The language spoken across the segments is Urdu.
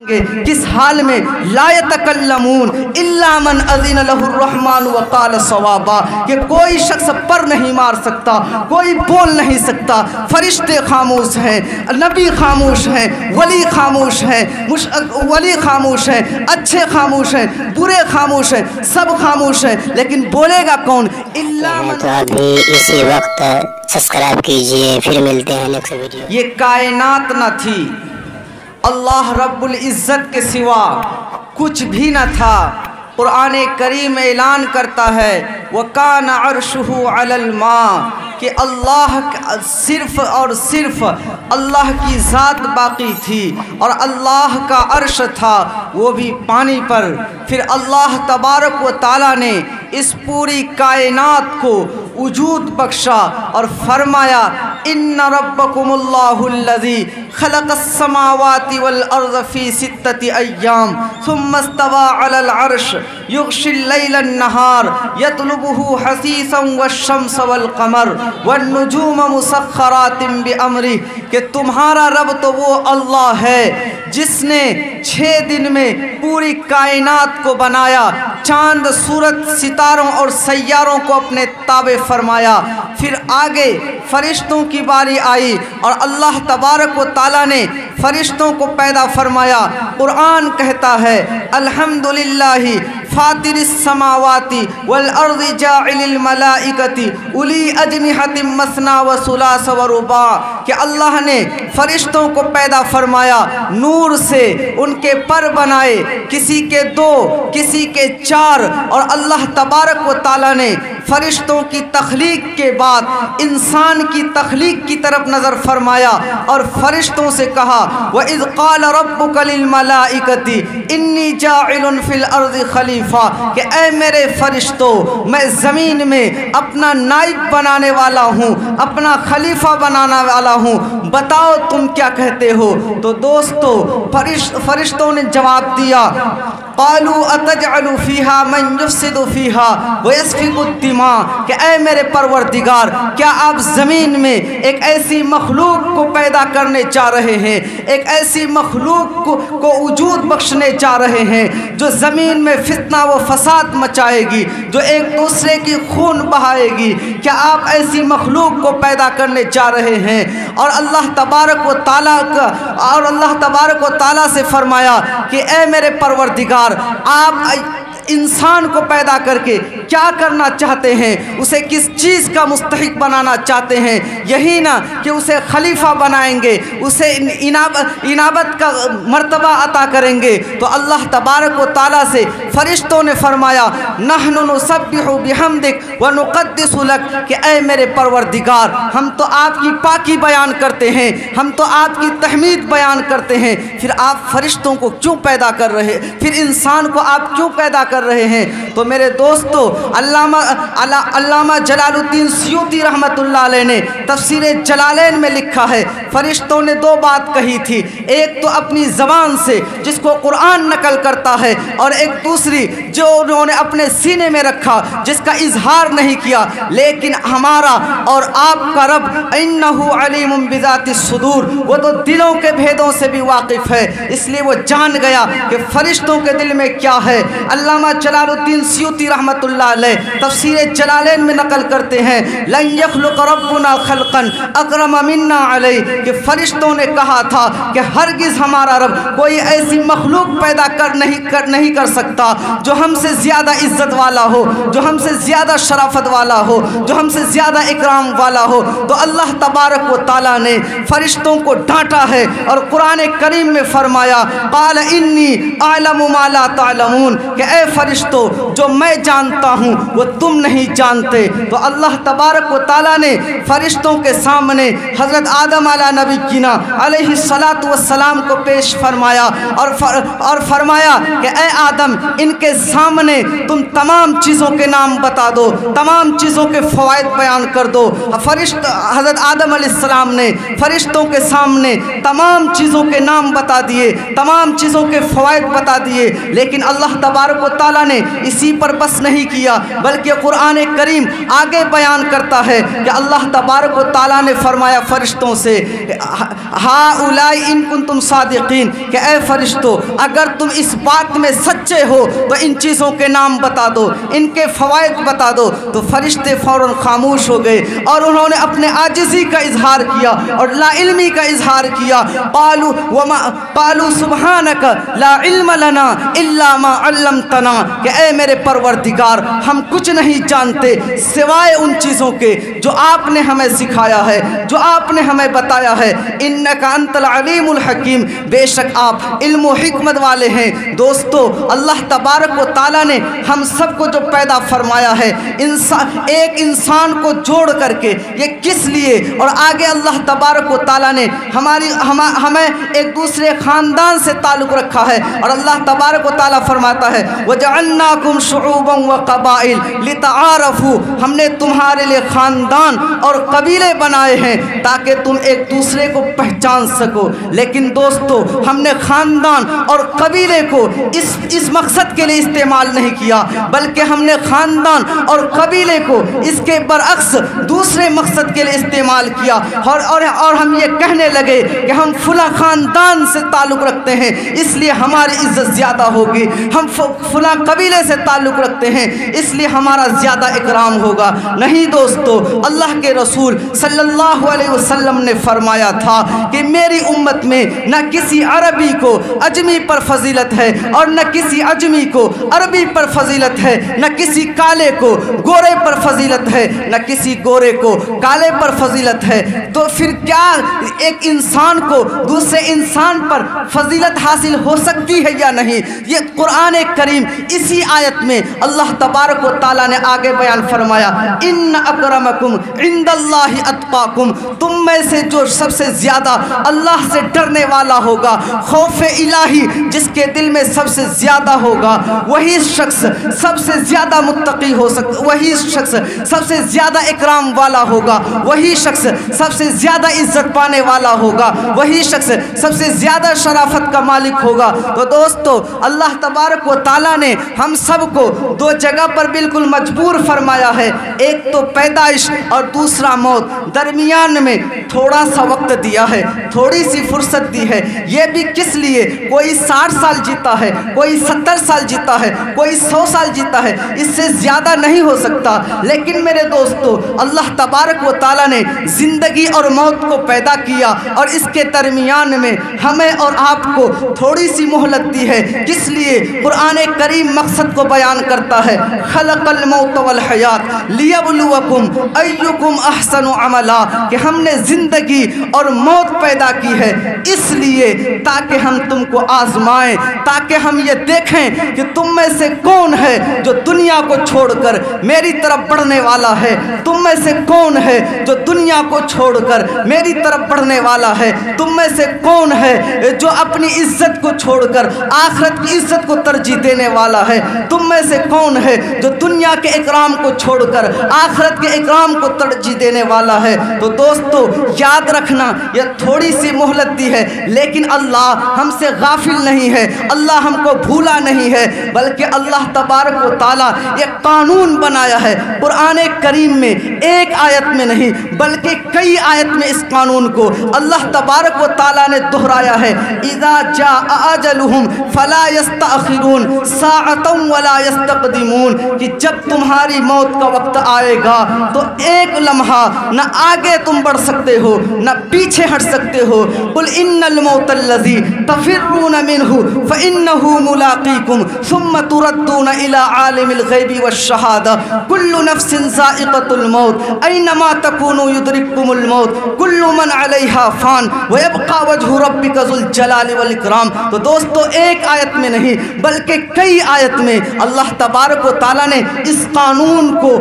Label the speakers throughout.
Speaker 1: کس حال میں لا یتکلمون الا من اذن له الرحمن وقال صوابا، کہ کوئی شخص پر نہیں مار سکتا، کوئی بول نہیں سکتا، فرشتے خاموش ہیں، نبی خاموش ہیں، ولی خاموش ہیں، ولی خاموش ہیں، اچھے خاموش ہیں، برے خاموش ہیں، سب خاموش ہیں، لیکن بولے گا کون؟ الا من۔
Speaker 2: تو ابھی اسی وقت سبسکرائب کیجئے، پھر ملتے ہیں نیکسٹ ویڈیو۔
Speaker 1: یہ کائنات نہ تھی، اللہ رب العزت کے سوا کچھ بھی نہ تھا۔ قرآن کریم اعلان کرتا ہے وَكَانَ عَرْشُهُ عَلَى الْمَاءِ، کہ اللہ صرف اور صرف اللہ کی ذات باقی تھی اور اللہ کا عرش تھا، وہ بھی پانی پر۔ پھر اللہ تبارک و تعالیٰ نے اس پوری کائنات کو وجود بخشا اور فرمایا ان ربکم اللہ الذی خلق السماوات والارض فی 6 ایام ثم استوى علی العرش یغشی اللیل النہار یطلبہ حثیثا والشمس والقمر والنجوم مسخرات بامرہ، کہ تمہارا رب تو وہ اللہ ہے جس نے 6 دن میں پوری کائنات کو بنایا، چاند سورج ستاروں اور سیاروں کو اپنے تابع فرمایا۔ پھر آگے فرشتوں کی باری آئی اور اللہ تبارک و تعالیٰ نے فرشتوں کو پیدا فرمایا۔ قرآن کہتا ہے الحمدللہ فاطر السماوات والارض جاعل الملائکۃ اولی اجنحۃ مثنی وثلاث ورباع، کہ اللہ نے فرشتوں کو پیدا فرمایا، نور سے ان کے پر بنائے، کسی کے 2 کسی کے 4، اور اللہ تبارک و تعالیٰ نے فرشتوں کی تخلیق کے بعد انسان کی تخلیق کی طرف نظر فرمایا اور فرشتوں سے کہا وَإِذْ قَالَ رَبُّكَ لِلْمَلَائِكَةِ إِنِّي جَاعِلٌ فِي الْأَرْضِ خَلِيفَةً، کہ اے میرے فرشتوں، میں زمین میں اپنا نائب بنانے والا ہوں، اپنا خلیفہ بنانے والا ہوں، بتاؤ تم کیا کہتے ہو؟ تو دوستو فرشتوں نے جواب دیا قالوا اتجعل فيها من يفسد فيها ويسفك الدماء، کہ اے میرے پروردگار، کیا آپ زمین میں ایک ایسی مخلوق کو پیدا کرنے چاہ رہے ہیں، ایک ایسی مخلوق کو وجود بخشنے چاہ رہے ہیں جو زمین میں فتنہ و فساد مچائے گی، جو ایک دوسرے کی خون بہائے گی؟ کیا آپ ایسی مخلوق کو پیدا کرنے چاہ رہے ہیں؟ اور اللہ تبارک و تعالیٰ سے فرمایا کہ اے میرے پروردگار، آپ انسان کو پیدا کر کے کیا کرنا چاہتے ہیں؟ اسے کس چیز کا مستحق بنانا چاہتے ہیں؟ یہی نہ کہ اسے خلیفہ بنائیں گے، اسے انابت کا مرتبہ عطا کریں گے؟ تو اللہ تبارک و تعالیٰ سے فرشتوں نے فرمایا نحن نسبح بحمدک ونقدس لک، کہ اے میرے پروردگار، ہم تو آپ کی پاکی بیان کرتے ہیں، ہم تو آپ کی تحمید بیان کرتے ہیں۔ پھر آپ فرشتوں کو کیوں پیدا کر رہے، پھر انسان کو آپ کیوں پیدا کر رہے ہیں؟ تو میرے دوستو، علامہ جلال الدین سیوطی رحمت اللہ علیہ نے تفسیر جلالین میں لکھا ہے فرشتوں نے 2 بات کہی تھی، ایک تو اپنی زبان سے جس کو قرآن نقل کرتا ہے، اور ایک دوسری جو انہوں نے اپنے سینے میں رکھا جس کا اظہار نہیں کیا، لیکن ہمارا اور آپ کا رب انہ علیم بذات الصدور، وہ تو دلوں کے بھیدوں سے بھی واقف ہے، اس لیے وہ جان گیا کہ فرشتوں کے دل میں کیا ہے۔ علامہ جلال الدین سیوطی رحمت اللہ علیہ تفسیر جلالین میں نقل کرتے ہیں لن یخلق ربنا خلقا اکرم منا علیہ، کہ فرشتوں نے کہا تھا کہ ہرگز ہمارا رب کوئی ایسی مخلوق پیدا نہیں کر سکتا جو ہم سے زیادہ عزت والا ہو، جو ہم سے زیادہ شرافت والا ہو، جو ہم سے زیادہ اکرام والا ہو۔ تو اللہ تبارک و تعالیٰ نے فرشتوں کو ڈانٹا ہے اور قرآن کریم میں فرمایا قال انی اعلم ما لا تعلمون، کہ اے فرشتوں، جو میں جانتا ہوں وہ تم نہیں جانتے۔ تو اللہ تبارک و تعالیٰ نے فرشتوں کے سامنے حضرت آدم علیہ نبی کینا علیہ السلام کو پیش فرمایا اور فرمایا کہ اے آدم، ان کے سامنے تم تمام چیزوں کے نام بتا دو، تمام چیزوں کے فوائد بیان کر دو۔ حضرت آدم علیہ السلام نے فرشتوں کے سامنے تمام چیزوں کے نام بتا دیے، تمام چیزوں کے فوائد بتا دیے، لیکن اللہ تبارک و تعالیٰ نے اسی پر بس نہیں کیا بلکہ قرآن کریم آگے بیان کرتا ہے کہ اللہ تبارک و تعالیٰ نے فرمایا فرشتوں سے ہاؤلائی ان کنتم صادقین کہ اے فرشتوں اگر تم اس بات میں سچے ہو تو ان چیزوں کے نام بتا دو، ان کے فوائد بتا دو۔ تو فرشتے فوراً خاموش ہو گئے اور انہوں نے اپنے عاجزی کا اظہار کیا اور لا علمی کا اظہار کیا۔ قالوا سبحانک لا علم لنا الا ما علمتنا کہ اے میرے پروردگار ہم کچھ نہیں جانتے سوائے ان چیزوں کے جو آپ نے ہمیں سکھایا ہے، جو آپ نے ہمیں بتایا ہے۔ انک انت العلیم الحکیم، بے شک آپ علم و حکمت والے ہیں۔ دوستو اللہ تبارک و تعالیٰ نے ہم سب کو جو پیدا فرمایا ہے ایک انسان کو جوڑ کر کے، یہ کس لیے؟ اور آگے اللہ تبارک و تعالیٰ نے ہمیں ایک دوسرے خاندان سے تعلق رکھا ہے اور اللہ تبارک و تعالیٰ فرماتا ہے وَجَعَلْنَاكُمْ شُعُوبًا وَقَبَائِلَ لِتَعَارَفُوا، ہم نے تمہارے لیے خاندان اور قبیلے بنائے ہیں تاکہ تم ایک دوسرے کو پہچان سکو۔ لیکن دوستو ہم نے خاندان اور قبیلے کو اس مقصد کے لیے استعمال نہیں کیا بلکہ ہم نے خاندان اور قبیلے کو اس کے برعکس دوسرے مقصد کے لیے استعمال کیا اور ہم یہ کہنے لگے کہ ہم فلاں خاندان سے تعلق رکھتے ہیں اس لیے ہماری عزت زیادہ ہوگی، ہم فلاں قبیلے سے تعلق رکھتے ہیں اس لیے ہمارا زیادہ اکرام ہوگا۔ نہیں دوستو، اللہ کے رسول صلی اللہ علیہ وسلم نے فرمایا تھا کہ میری امت میں نہ کسی عربی کو عجمی پر فضیلت ہے اور نہ کسی عجمی کو عربی پر فضیلت ہے، نہ کسی کالے کو گورے پر فضیلت ہے، نہ کسی گورے کو کالے پر فضیلت ہے۔ تو پھر کیا ایک انسان کو دوسرے انسان پر فضیلت حاصل ہو سکتی ہے یا نہیں؟ یہ قرآن کریم اسی آیت میں اللہ تبارک و تعالیٰ نے آگے بیان فرمایا ان اکرمکم عند اللہ اتقاکم، تم میں سے جو سب سے زیادہ اللہ سے ڈرنے والا ہوگا، خوف الہی جس کے دل میں سب سے زیادہ ہوگا، وہی شخص سب سے زیادہ متقی ہو سکتا، وہی شخص سب سے زیادہ اکرام والا ہوگا، وہی شخص سب سے زیادہ عزت پانے والا ہوگا، وہی شخص سب سے زیادہ شرافت کا مالک ہوگا۔ تو دوستو اللہ تبارک و تعالیٰ نے ہم سب کو دو جگہ پر بالکل مجبور فرمایا ہے، ایک تو پیدائش اور دوسرا موت، درمیان میں تھوڑا سا وقت دیا ہے، تھوڑی سی فرصت دی ہے۔ یہ بھی کس لیے؟ کوئی 60 سال جیتا ہے، کوئی 70 سال جیتا ہے، کوئی 100 سال جیتا ہے، اس سے زیادہ نہیں ہو سکتا۔ لیکن میرے دوستو اللہ تبارک و تعالیٰ نے زندگی اور موت کو پیدا کیا اور اس کے درمیان میں ہمیں اور آپ کو تھوڑی سی مہلت دی ہے۔ کس لیے؟ قرآن کریم مقصد کو بیان کرتا ہے خلق الموت والحیات لیبلوکم ایکم احسن عملا، کہ ہم نے زندگی اور موت پیدا کی ہے اس لیے تاکہ ہم تم کو آزمائیں، تاکہ ہم یہ دیکھیں کہ تم میں سے کون ہے جو دنیا کو چھوڑ کر میری طرف بڑھنے والا ہے، تم میں سے کون ہے جو دنیا کو چھوڑ کر میری طرف بڑھنے والا ہے، تم میں سے کون ہے جو اپنی عزت کو چھوڑ کر آخرت کی عزت کو ترجیح دینے والا ہے، تم میں سے کون ہے جو دنیا کے اکرام کو چھوڑ کر آخرت کے اکرام کو ترجیح دینے والا ہے۔ تو دوستو یاد رکھنا یہ تھوڑی سی مہلت دی ہے لیکن اللہ ہم سے غافل نہیں ہے، اللہ ہم کو بھولا نہیں ہے، بلکہ اللہ تبارک و تعالیٰ ایک قانون بنایا ہے قرآن کریم میں، ایک آیت میں نہیں بلکہ کئی آیت میں اس قانون کو اللہ تبارک و تعالیٰ نے دہرایا ہے اذا جاء اجلہم فلا یستأخرون ساعۃ ولا یستقدمون، کہ جب تمہاری موت کا وقت آئے گا تو ایک لمحہ نہ آگے تم بڑھ سکتے ہو نہ پیچھے ہٹ سکتے ہو۔ قل ان الموت الذی تفرون منہ فانہ ملاقیکم ثم تردون الی عالم الغیب والشہادہ کل نفس ذائقۃ الموت اینما تکونوا یدرککم الموت کل من علیہا فان ویبقى وجہ ربک ذو الجلال والاکرام۔ تو دوستو ایک آیت میں نہیں بلکہ کئی آیت میں اللہ تبارک و تعالیٰ نے اس قانون کو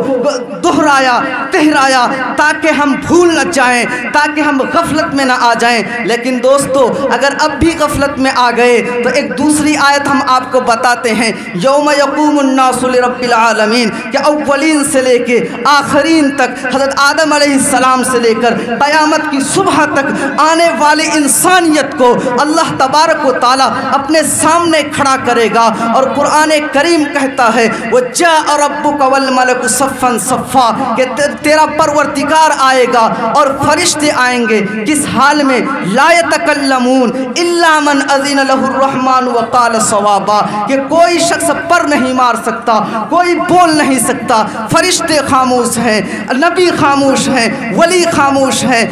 Speaker 1: دہرایا تہرایا تاکہ ہم بھول نہ جائیں، تاکہ ہم غفلت میں نہ آ جائیں۔ لیکن دوستو اگر اب بھی غفلت میں آ گئے تو ایک دوسری آیت ہم آپ کو بتاتے ہیں یوم یقوم الناس لرب العالمین، کہ اولین سے لے کے آخرین تک حضرت آدم علیہ السلام سے لے کر قیامت کی صبح تک آنے والی انسانیت کو اللہ تبارک و تعالیٰ اپنے سامنے کھڑا کرے گا اور قرآن کریم کہتا ہے وَجَاءَ رَبُّكَ وَالْمَلَكُ صَفًّا صَفًّا کہ تیرا پروردگار آئے گا اور فرشتے آئیں گے کس حال میں لا يتکلمون الا من اذن له الرحمن وقال صوابا کہ کوئی شخص پر نہیں مار سکتا، کوئی بول نہیں سکتا، فرشتے خاموش ہیں، نبی خاموش ہیں، ولی خاموش ہیں،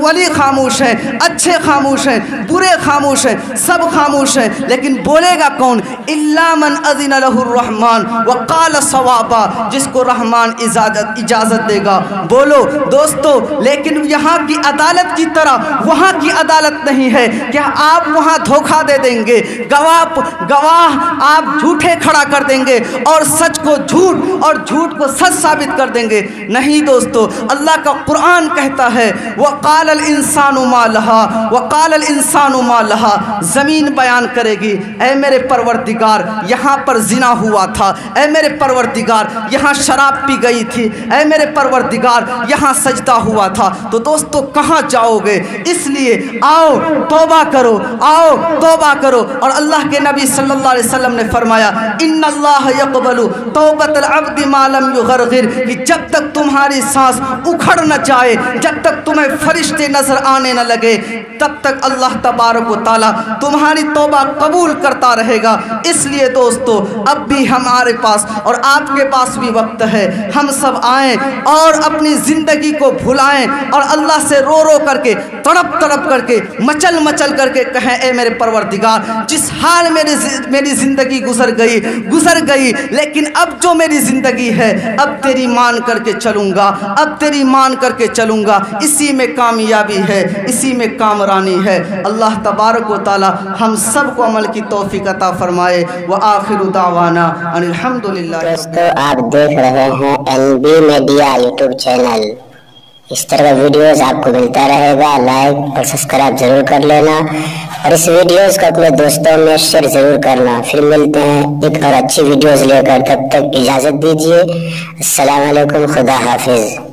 Speaker 1: ولی خاموش ہیں، اچھے خاموش ہیں، برے خاموش ہیں، سب خاموش ہیں، لیکن بولے گا کون؟ الا من اذن له الرحمن وقال صوابا جس کو رحمان اجازت دے گا بولو دوستو۔ لیکن یہاں کی عدالت کی طرح وہاں کی عدالت نہیں ہے کہ آپ وہاں دھوکہ دے دیں گے، گواہ آپ جھوٹے کھڑا کر دیں گے اور سچ کو جھوٹ اور جھوٹ کو سچ ثابت کر دیں گے۔ نہیں دوستو، اللہ کا قرآن کہتا ہے وَقَالَ الْإِنسَانُ مَا لَهَا وَقَالَ الْإِنسَانُ مَا لَهَا، زمین بیان کرے گی اے میرے پروردگار یہاں پر زنا ہوا تھا، اے میرے پروردگار یہاں شراب پی گئی تھی، اے میرے پروردگار یہاں سجدہ ہوا تھا۔ تو دوستو کہاں جاؤ گے؟ اس لیے آؤ توبہ کرو، آؤ توبہ کرو۔ اور اللہ کے نبی صلی اللہ علیہ وسلم نے فرمایا ان اللہ یقبل توبۃ العبد ما لم یغرغر کہ جب تک تمہاری سانس اکھڑ نہ جائے، جب تک تمہیں فرشتے نظر آنے نہ لگے، تب تک اللہ تبارک و تعالیٰ تمہاری توبہ قبول کرتا رہے گا۔ اس لیے دوستو اب بھی ہمارے پاس اور آپ کے پاس بھی وقت ہے، ہم سب آئیں اور اپنی زندگی کو بھلائیں اور اللہ سے رو رو کر کے تڑپ تڑپ کر کے مچل مچل کر کے کہیں اے میرے پروردگار جس حال میری زندگی گزر گئی لیکن اب جو میری زندگی ہے اب تیری مان کر کے چلوں گا، اب تیری مان کر کے چلوں گا، اسی میں کامیابی ہے، اسی میں کامرانی ہے۔ اللہ تبارک و تعالی ہم سب کو عمل کی توفیق عطا فرمائے۔ وآخر دعوانا ان الحمدللہ۔
Speaker 2: دوستو آپ دیکھ رہے ہیں NB میڈیا یوٹیوب چینل، اس طرح ویڈیوز آپ کو ملتا رہے گا، لائک اور سبسکرائب ضرور کر لینا اور اس ویڈیوز کو اپنے دوستوں میں شیئر ضرور کرنا۔ پھر ملتے ہیں ایک اور اچھی ویڈیوز لے کر، تب تک اجازت دیجیے، السلام علیکم، خدا حافظ۔